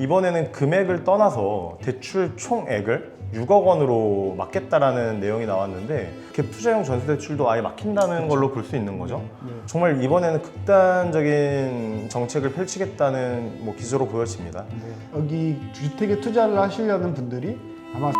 이번에는 금액을 떠나서 대출 총액을 6억 원으로 막겠다라는 내용이 나왔는데 갭 투자용 전세 대출도 아예 막힌다는 걸로 볼 수 있는 거죠. 정말 이번에는 극단적인 정책을 펼치겠다는 기조로 보여집니다. 여기 주택에 투자를 하시려는 분들이 아마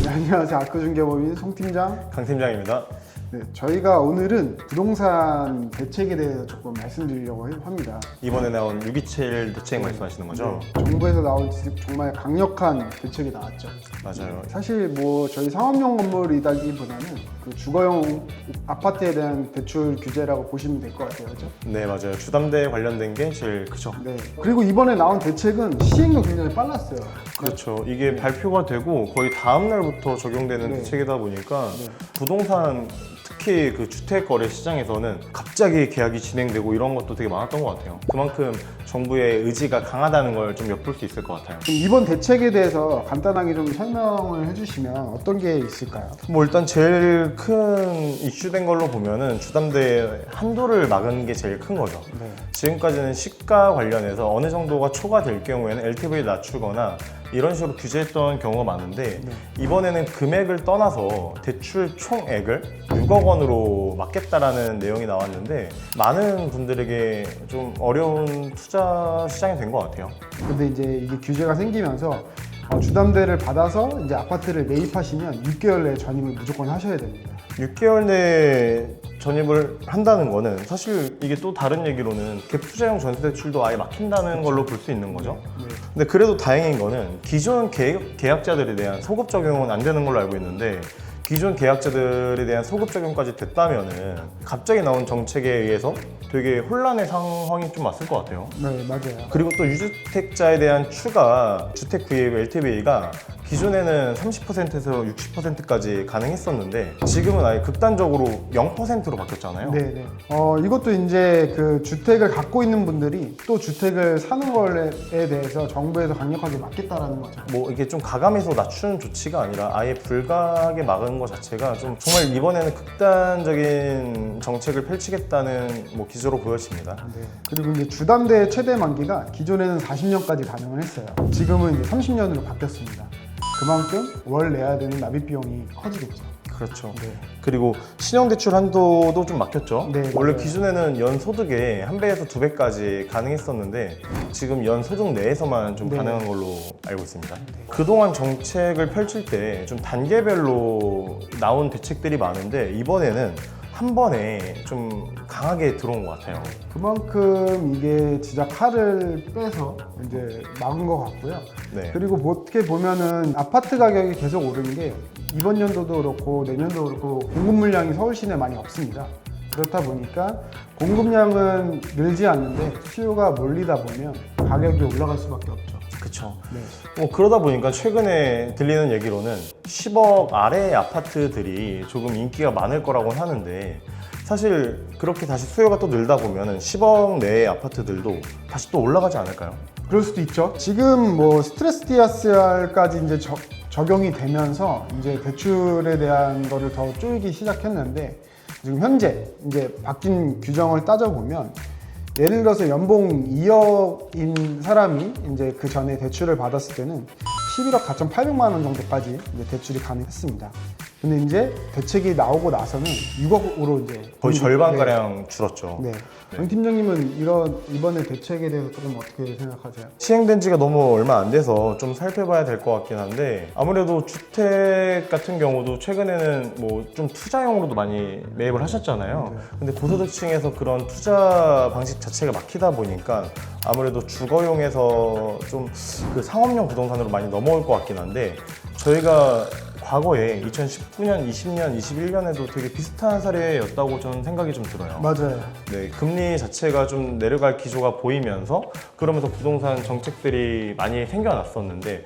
네, 안녕하세요. 아크중개법인 송 팀장. 강 팀장입니다. 네, 저희가 오늘은 부동산 대책에 대해서 조금 말씀드리려고 합니다. 이번에 나온 627 대책 말씀하시는 거죠? 네, 정부에서 나온 정말 강력한 대책이 나왔죠. 맞아요. 사실 저희 상업용 건물이다기보다는 그 주거용 아파트에 대한 대출 규제라고 보시면 될 것 같아요, 그렇죠? 네, 맞아요. 주담대 관련된 게 제일 크죠. 네. 그리고 이번에 나온 대책은 시행도 굉장히 빨랐어요. 그렇죠. 이게 발표가 되고 거의 다음 날부터 적용되는 네. 대책이다 보니까 네. 부동산 특히 그 주택 거래 시장에서는 갑자기 계약이 진행되고 이런 것도 되게 많았던 것 같아요. 그만큼 정부의 의지가 강하다는 걸 좀 엿볼 수 있을 것 같아요. 그럼 이번 대책에 대해서 간단하게 좀 설명을 해주시면 어떤 게 있을까요? 일단 제일 큰 이슈된 걸로 보면은 주담대 한도를 막은 게 제일 큰 거죠. 네. 지금까지는 시가 관련해서 어느 정도가 초과될 경우에는 LTV를 낮추거나 이런 식으로 규제했던 경우가 많은데 이번에는 금액을 떠나서 대출 총액을 6억 원으로 막겠다라는 내용이 나왔는데 많은 분들에게 좀 어려운 투자 시장이 된 것 같아요. 근데 이제 이게 규제가 생기면서 주담대를 받아서 이제 아파트를 매입하시면 6개월 내에 전입을 무조건 하셔야 됩니다. 6개월 내에 전입을 한다는 거는 사실 이게 또 다른 얘기로는 갭 투자용 전세 대출도 아예 막힌다는 걸로 볼 수 있는 거죠. 근데 그래도 다행인 거는 기존 계약자들에 대한 소급 적용은 안 되는 걸로 알고 있는데 기존 계약자들에 대한 소급 적용까지 됐다면은 갑자기 나온 정책에 의해서 되게 혼란의 상황이 좀 왔을 것 같아요. 네, 맞아요. 그리고 또 유주택자에 대한 추가 주택 구입 LTV가 기존에는 30%에서 60%까지 가능했었는데 지금은 아예 극단적으로 0%로 바뀌었잖아요. 네. 이것도 이제 그 주택을 갖고 있는 분들이 또 주택을 사는 거에 대해서 정부에서 강력하게 막겠다라는 거죠. 이게 좀 가감해서 낮추는 조치가 아니라 아예 불가하게 막은 것 자체가 좀 정말 이번에는 극단적인 정책을 펼치겠다는 기조로 보여집니다. 네. 그리고 이제 주담대 최대 만기가 기존에는 40년까지 가능을 했어요. 지금은 이제 30년으로 바뀌었습니다. 그만큼 월 내야 되는 납입 비용이 커지겠죠. 그렇죠. 네. 그리고 신용대출 한도도 좀 막혔죠. 네, 원래 맞아요. 기존에는 연소득의 1배에서 2배까지 가능했었는데 지금 연소득 내에서만 좀 네. 가능한 걸로 알고 있습니다. 그동안 정책을 펼칠 때 좀 단계별로 나온 대책들이 많은데 이번에는 한 번에 좀 강하게 들어온 것 같아요. 그만큼 이게 진짜 칼을 빼서 이제 막은 것 같고요. 네. 그리고 어떻게 보면은 아파트 가격이 계속 오르는 게 이번 연도도 그렇고 내년도 그렇고 공급 물량이 서울 시내에 많이 없습니다. 그렇다 보니까 공급량은 늘지 않는데 수요가 몰리다 보면 가격이 올라갈 수밖에 없죠. 그렇죠. 네. 그러다 보니까 최근에 들리는 얘기로는 10억 아래의 아파트들이 조금 인기가 많을 거라고 하는데 사실 그렇게 다시 수요가 또 늘다 보면 10억 내의 아파트들도 다시 또 올라가지 않을까요? 그럴 수도 있죠. 지금 스트레스 DSR까지 이제 적용이 되면서 이제 대출에 대한 거를 더 쪼이기 시작했는데 지금 현재 이제 바뀐 규정을 따져보면 예를 들어서 연봉 2억인 사람이 이제 그 전에 대출을 받았을 때는 11억 4,800만 원 정도까지 이제 대출이 가능했습니다. 근데 이제 대책이 나오고 나서는 6억으로 이제 거의 절반가량 줄었죠. 네. 정 팀장님은 이번에 대책에 대해서 조금 어떻게 생각하세요? 시행된 지가 너무 얼마 안 돼서 좀 살펴봐야 될 것 같긴 한데 아무래도 주택 같은 경우도 최근에는 좀 투자용으로도 많이 매입을 하셨잖아요. 근데 고소득층에서 그런 투자 방식 자체가 막히다 보니까 아무래도 주거용에서 좀 그 상업용 부동산으로 많이 넘어올 것 같긴 한데 저희가 과거에 2019년, 20년, 21년에도 되게 비슷한 사례였다고 저는 생각이 좀 들어요. 맞아요. 네, 금리 자체가 좀 내려갈 기조가 보이면서 그러면서 부동산 정책들이 많이 생겨났었는데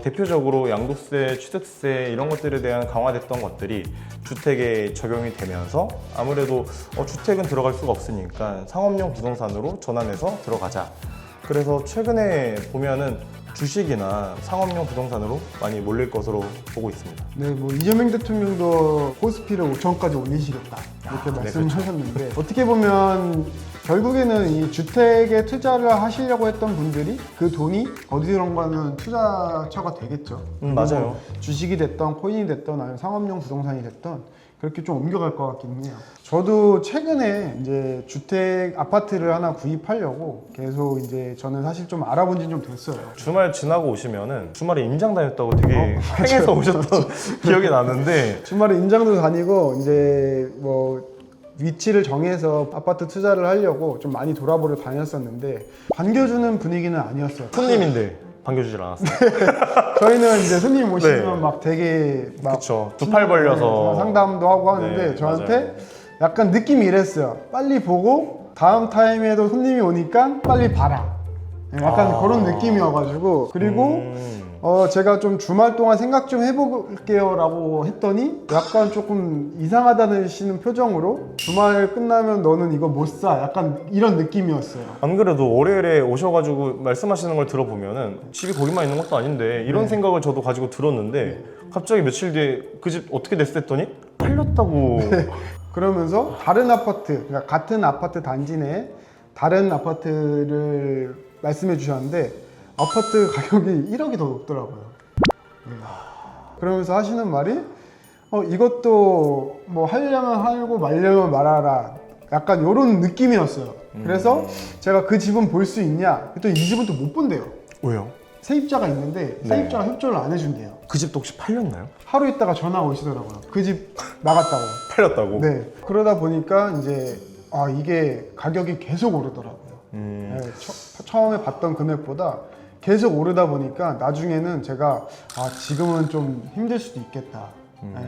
대표적으로 양도세, 취득세 이런 것들에 대한 강화됐던 것들이 주택에 적용이 되면서 아무래도 주택은 들어갈 수가 없으니까 상업용 부동산으로 전환해서 들어가자. 그래서 최근에 보면은 주식이나 상업용 부동산으로 많이 몰릴 것으로 보고 있습니다. 네, 이재명 대통령도 코스피를 5천까지 올리시겠다 이렇게 네, 말씀하셨는데 어떻게 보면 결국에는 이 주택에 투자를 하시려고 했던 분들이 그 돈이 어디론가는 투자처가 되겠죠. 맞아요. 뭐 주식이 됐던 코인이 됐던 아니면 상업용 부동산이 됐던 그렇게 좀 옮겨갈 것 같긴 해요. 저도 최근에 이제 주택 아파트를 하나 구입하려고 계속 이제 저는 사실 좀 알아본 지 좀 됐어요. 주말 지나고 오시면은 주말에 임장 다녔다고 되게 횡해서 오셨던 기억이 나는데 주말에 임장도 다니고 이제 뭐 위치를 정해서 아파트 투자를 하려고 좀 많이 돌아보러 다녔었는데 반겨주는 분위기는 아니었어요. 손님인데 반겨주질 않았어요. 저희는 이제 손님 오시면 네. 막 되게 막 그쵸. 두 팔 벌려서. 상담도 하고 하는데 네, 저한테 맞아요. 약간 느낌이 이랬어요. 빨리 보고 다음 타임에도 손님이 오니까 빨리 봐라. 약간 그런 느낌이어가지고 그리고 제가 좀 주말 동안 생각 좀 해볼게요 라고 했더니 약간 조금 이상하다는 표정으로 주말 끝나면 너는 이거 못 사 약간 이런 느낌이었어요. 안 그래도 월요일에 오셔가지고 말씀하시는 걸 들어보면은 집이 거기만 있는 것도 아닌데 이런 생각을 저도 가지고 들었는데 갑자기 며칠 뒤에 그 집 어떻게 됐을 했더니 팔렸다고. 그러면서 다른 아파트, 그러니까 같은 아파트 단지 내 다른 아파트를 말씀해 주셨는데 아파트 가격이 1억이 더 높더라고요. 그러면서 하시는 말이 이것도 뭐 하려면 하고 말려면 말아라. 약간 이런 느낌이었어요. 그래서 제가 그 집은 볼 수 있냐? 또 이 집은 또 못 본대요. 왜요? 세입자가 있는데 세입자가 협조를 안 해준대요. 그 집도 혹시 팔렸나요? 하루 있다가 전화 오시더라고요. 그 집 나갔다고. 팔렸다고? 네. 그러다 보니까 이제 이게 가격이 계속 오르더라고요. 네, 처음에 봤던 금액보다 계속 오르다 보니까 나중에는 제가 지금은 좀 힘들 수도 있겠다. 네.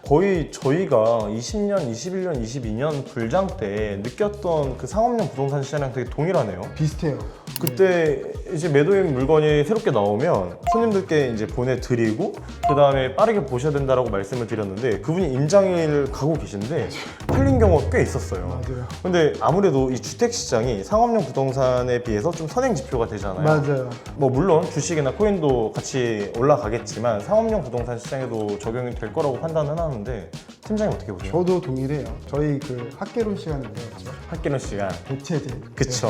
거의 저희가 20년, 21년, 22년 불장 때 느꼈던 그 상업용 부동산 시장이랑 되게 동일하네요. 비슷해요. 그때 이제 매도인 물건이 새롭게 나오면 손님들께 이제 보내드리고 그 다음에 빠르게 보셔야 된다라고 말씀을 드렸는데 그분이 임장일 가고 계신데 팔린 경우가 꽤 있었어요. 맞아요. 근데 아무래도 이 주택 시장이 상업용 부동산에 비해서 좀 선행 지표가 되잖아요. 맞아요. 뭐 물론 주식이나 코인도 같이 올라가겠지만 상업용 부동산 시장에도 적용이 될 거라고 판단은 하는데 팀장님 어떻게 보세요? 저도 동일해요. 저희 그 학개론 시간에 배웠죠. 학기론 시간. 대체제. 그쵸.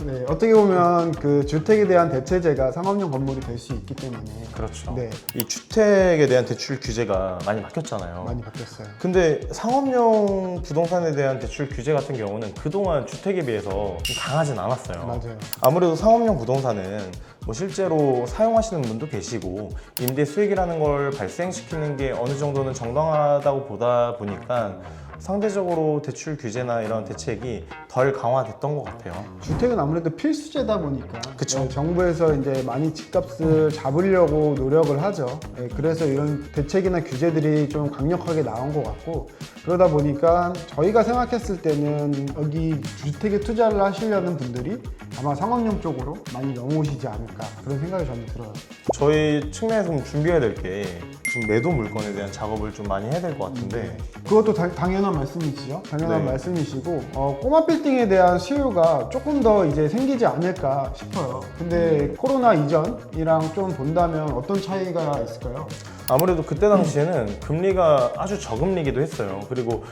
네, 어떻게 보면 그 주택에 대한 대체제가 상업용 건물이 될 수 있기 때문에 그렇죠. 네, 이 주택에 대한 대출 규제가 많이 바뀌었잖아요. 많이 바뀌었어요. 근데 상업용 부동산에 대한 대출 규제 같은 경우는 그동안 주택에 비해서 좀 강하진 않았어요. 맞아요. 아무래도 상업용 부동산은 뭐 실제로 사용하시는 분도 계시고 임대 수익이라는 걸 발생시키는 게 어느 정도는 정당하다고 보다 보니까 상대적으로 대출 규제나 이런 대책이 덜 강화됐던 것 같아요. 주택은 아무래도 필수제다 보니까 그쵸. 네, 정부에서 이제 많이 집값을 잡으려고 노력을 하죠. 네, 그래서 이런 대책이나 규제들이 좀 강력하게 나온 것 같고 그러다 보니까 저희가 생각했을 때는 여기 주택에 투자를 하시려는 분들이 아마 상업용 쪽으로 많이 넘어오시지 않을까 그런 생각이 저는 들어요. 저희 측면에서 좀 준비해야 될 게 지금 매도 물건에 대한 작업을 좀 많이 해야 될 것 같은데 그것도 당연한 말씀이시죠. 당연한 네. 말씀이시고 꼬마 빌딩에 대한 수요가 조금 더 이제 생기지 않을까 싶어요. 근데 코로나 이전이랑 좀 본다면 어떤 차이가 있을까요? 아무래도 그때 당시에는 금리가 아주 저금리기도 했어요. 그리고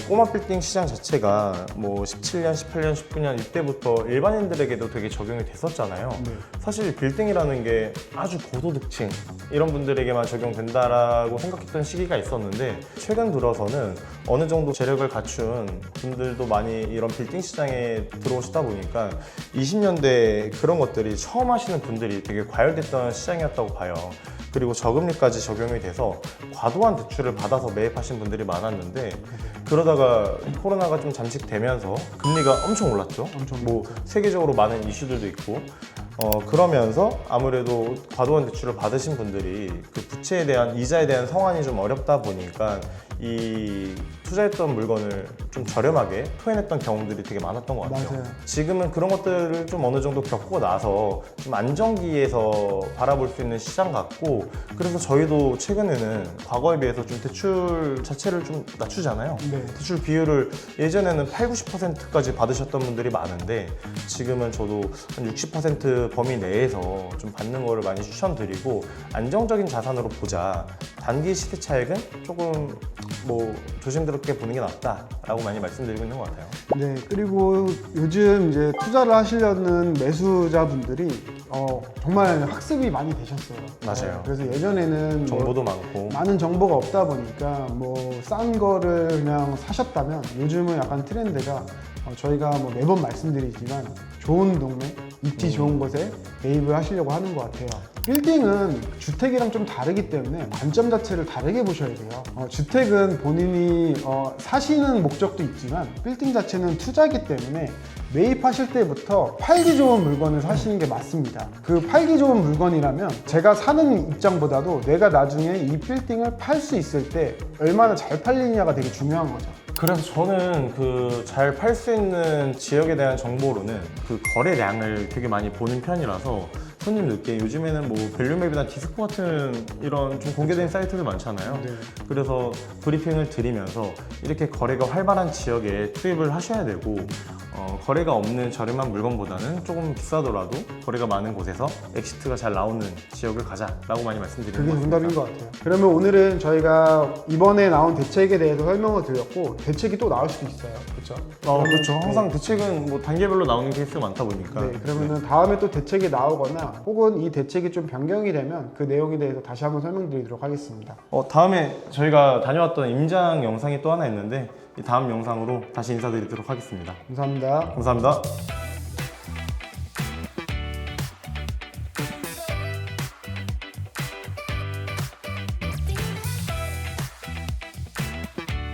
꼬마 빌딩 시장 자체가 뭐 17년, 18년, 19년 이때부터 일반인들에게도 되게 적용이 됐었잖아요. 네. 사실 빌딩이라는 게 아주 고소득층 이런 분들에게만 적용된다라고 생각했던 시기가 있었는데 최근 들어서는 어느 정도 재력을 갖춘 분들도 많이 이런 빌딩 시장에 들어오시다 보니까 20년대 그런 것들이 처음 하시는 분들이 되게 과열됐던 시장이었다고 봐요. 그리고 저금리까지 적용이 돼서 과도한 대출을 받아서 매입하신 분들이 많았는데 그러다가 코로나가 좀 잠식되면서 금리가 엄청 올랐죠. 뭐 세계적으로 많은 이슈들도 있고 그러면서 아무래도 과도한 대출을 받으신 분들이 그 부채에 대한 이자에 대한 성환이 좀 어렵다 보니까 이 투자했던 물건을 좀 저렴하게 토해냈던 경우들이 되게 많았던 것 같아요. 맞아요. 지금은 그런 것들을 좀 어느 정도 겪고 나서 좀 안정기에서 바라볼 수 있는 시장 같고 그래서 저희도 최근에는 과거에 비해서 좀 대출 자체를 좀 낮추잖아요. 네. 대출 비율을 예전에는 80~90%까지 받으셨던 분들이 많은데 지금은 저도 한 60% 범위 내에서 좀 받는 거를 많이 추천드리고 안정적인 자산으로 보자. 단기 시대 차익은 조금 뭐 조심스럽게 보는 게 낫다라고 많이 말씀드리고 있는 것 같아요. 네, 그리고 요즘 이제 투자를 하시려는 매수자분들이 정말 학습이 많이 되셨어요. 맞아요. 그래서 예전에는 정보도 많고 많은 정보가 없다 보니까 뭐 싼 거를 그냥 사셨다면 요즘은 약간 트렌드가 저희가 뭐 매번 말씀드리지만 좋은 동네, 입지 좋은 곳에 매입을 하시려고 하는 것 같아요. 빌딩은 주택이랑 좀 다르기 때문에 관점 자체를 다르게 보셔야 돼요. 주택은 본인이 사시는 목적도 있지만 빌딩 자체는 투자기 때문에 매입하실 때부터 팔기 좋은 물건을 사시는 게 맞습니다. 그 팔기 좋은 물건이라면 제가 사는 입장보다도 내가 나중에 이 빌딩을 팔 수 있을 때 얼마나 잘 팔리냐가 되게 중요한 거죠. 그래서 저는 그 잘 팔 수 있는 지역에 대한 정보로는 그 거래량을 되게 많이 보는 편이라서 손님들께 요즘에는 뭐 밸류맵이나 디스코 같은 이런 좀 공개된 사이트들 많잖아요. 네. 그래서 브리핑을 드리면서 이렇게 거래가 활발한 지역에 투입을 하셔야 되고 거래가 없는 저렴한 물건보다는 조금 비싸더라도 거래가 많은 곳에서 엑시트가 잘 나오는 지역을 가자라고 많이 말씀드리는 그게 것 정답인 같습니다. 것 같아요. 그러면 오늘은 저희가 이번에 나온 대책에 대해서 설명을 드렸고 대책이 또 나올 수도 있어요. 그렇죠? 그렇죠. 항상 대책은 뭐 단계별로 나오는 케이스가 많다 보니까. 네, 그러면은 다음에 또 대책이 나오거나 혹은 이 대책이 좀 변경이 되면 그 내용에 대해서 다시 한번 설명드리도록 하겠습니다. 다음에 저희가 다녀왔던 임장 영상이 또 하나 있는데 이 다음 영상으로 다시 인사드리도록 하겠습니다. 감사합니다. 감사합니다.